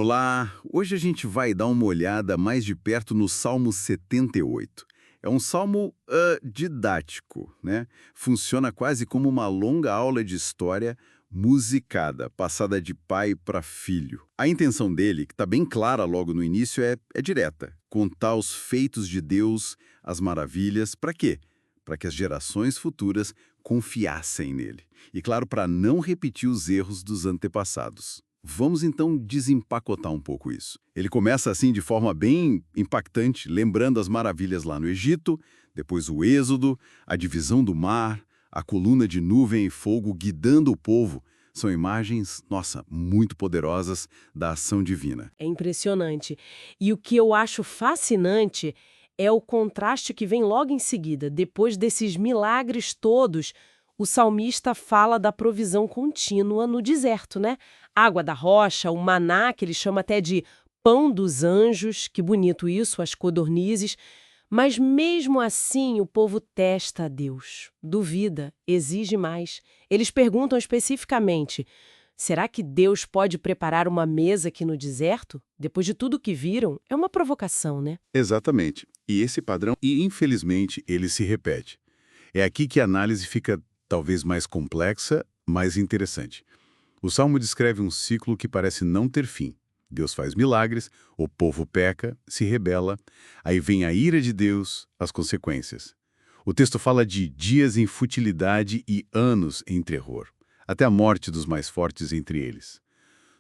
Olá, hoje a gente vai dar uma olhada mais de perto no Salmo 78. É um salmo didático, né? Funciona quase como uma longa aula de história musicada, passada de pai para filho. A intenção dele, que está bem clara logo no início, é direta: contar os feitos de Deus, as maravilhas, para quê? Para que as gerações futuras confiassem nele. E, claro, para não repetir os erros dos antepassados. Vamos então desempacotar um pouco isso. Ele começa assim de forma bem impactante, lembrando as maravilhas lá no Egito, depois o Êxodo, a divisão do mar, a coluna de nuvem e fogo guiando o povo. São imagens, nossa, muito poderosas da ação divina. É impressionante. E o que eu acho fascinante é o contraste que vem logo em seguida. Depois desses milagres todos, o salmista fala da provisão contínua no deserto, né? Água da rocha, o maná, que ele chama até de pão dos anjos, que bonito isso, as codornizes. Mas mesmo assim, o povo testa a Deus, duvida, exige mais. Eles perguntam especificamente: será que Deus pode preparar uma mesa aqui no deserto? Depois de tudo que viram, é uma provocação, né? Exatamente. E esse padrão, infelizmente, ele se repete. É aqui que a análise fica talvez mais complexa, mais interessante. O Salmo descreve um ciclo que parece não ter fim. Deus faz milagres, o povo peca, se rebela, aí vem a ira de Deus, as consequências. O texto fala de dias em futilidade e anos em terror, até a morte dos mais fortes entre eles.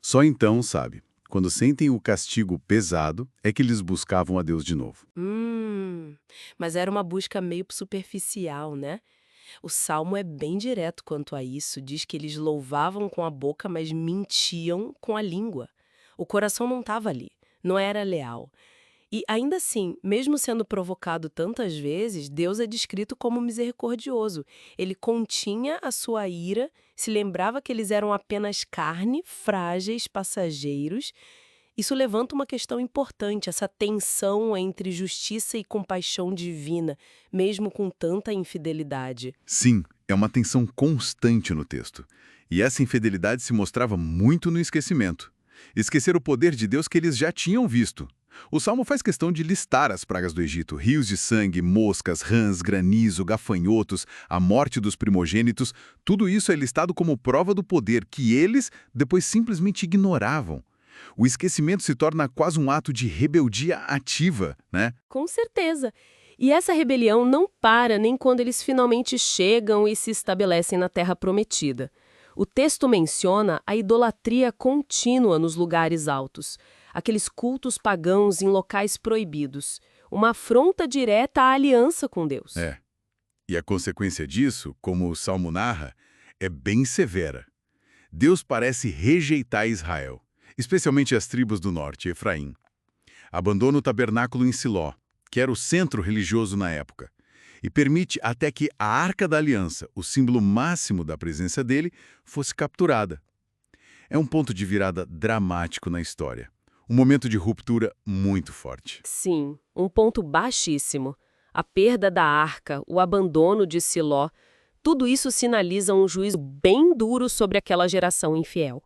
Só então, sabe, quando sentem o castigo pesado, é que eles buscavam a Deus de novo. Hum, mas era uma busca meio superficial, né? O Salmo é bem direto quanto a isso, diz que eles louvavam com a boca, mas mentiam com a língua. O coração não estava ali, não era leal. E ainda assim, mesmo sendo provocado tantas vezes, Deus é descrito como misericordioso. Ele continha a sua ira, se lembrava que eles eram apenas carne, frágeis, passageiros. Isso levanta uma questão importante, essa tensão entre justiça e compaixão divina, mesmo com tanta infidelidade. Sim, é uma tensão constante no texto. E essa infidelidade se mostrava muito no esquecimento. Esquecer o poder de Deus que eles já tinham visto. O Salmo faz questão de listar as pragas do Egito: rios de sangue, moscas, rãs, granizo, gafanhotos, a morte dos primogênitos. Tudo isso é listado como prova do poder que eles depois simplesmente ignoravam. O esquecimento se torna quase um ato de rebeldia ativa, né? Com certeza. E essa rebelião não para nem quando eles finalmente chegam e se estabelecem na Terra Prometida. O texto menciona a idolatria contínua nos lugares altos, aqueles cultos pagãos em locais proibidos, uma afronta direta à aliança com Deus. É. E a consequência disso, como o Salmo narra, é bem severa. Deus parece rejeitar Israel, especialmente as tribos do norte, Efraim. Abandona o tabernáculo em Siló, que era o centro religioso na época, e permite até que a Arca da Aliança, o símbolo máximo da presença dele, fosse capturada. É um ponto de virada dramático na história. Um momento de ruptura muito forte. Sim, um ponto baixíssimo. A perda da arca, o abandono de Siló, tudo isso sinaliza um juízo bem duro sobre aquela geração infiel.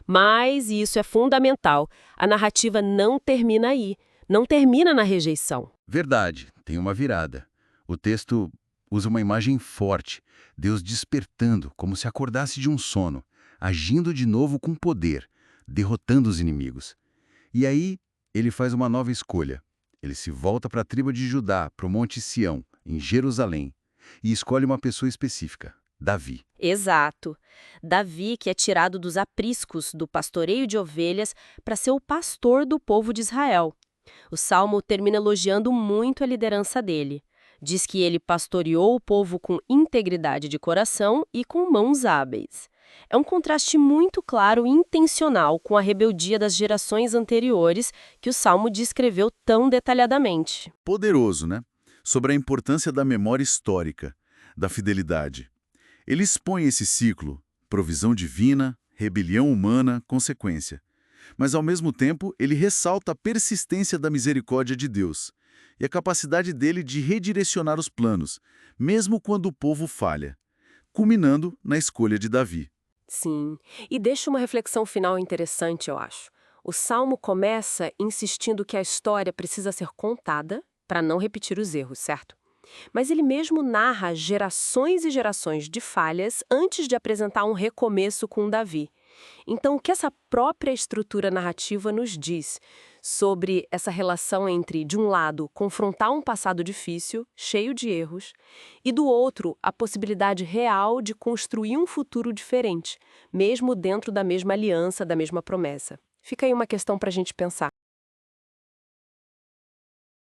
Mas, e isso é fundamental, a narrativa não termina aí, não termina na rejeição. Verdade, tem uma virada. O texto usa uma imagem forte, Deus despertando, como se acordasse de um sono, agindo de novo com poder, derrotando os inimigos. E aí, ele faz uma nova escolha. Ele se volta para a tribo de Judá, para o Monte Sião, em Jerusalém, e escolhe uma pessoa específica, Davi. Exato. Davi, que é tirado dos apriscos do pastoreio de ovelhas para ser o pastor do povo de Israel. O Salmo termina elogiando muito a liderança dele. Diz que ele pastoreou o povo com integridade de coração e com mãos hábeis. É um contraste muito claro e intencional com a rebeldia das gerações anteriores que o Salmo descreveu tão detalhadamente. Poderoso, né? Sobre a importância da memória histórica, da fidelidade. Ele expõe esse ciclo, provisão divina, rebelião humana, consequência. Mas, ao mesmo tempo, ele ressalta a persistência da misericórdia de Deus e a capacidade dele de redirecionar os planos, mesmo quando o povo falha, culminando na escolha de Davi. Sim, e deixa uma reflexão final interessante, eu acho. O Salmo começa insistindo que a história precisa ser contada para não repetir os erros, certo? Mas ele mesmo narra gerações e gerações de falhas antes de apresentar um recomeço com Davi. Então, o que essa própria estrutura narrativa nos diz sobre essa relação entre, de um lado, confrontar um passado difícil, cheio de erros, e do outro, a possibilidade real de construir um futuro diferente, mesmo dentro da mesma aliança, da mesma promessa? Fica aí uma questão para a gente pensar.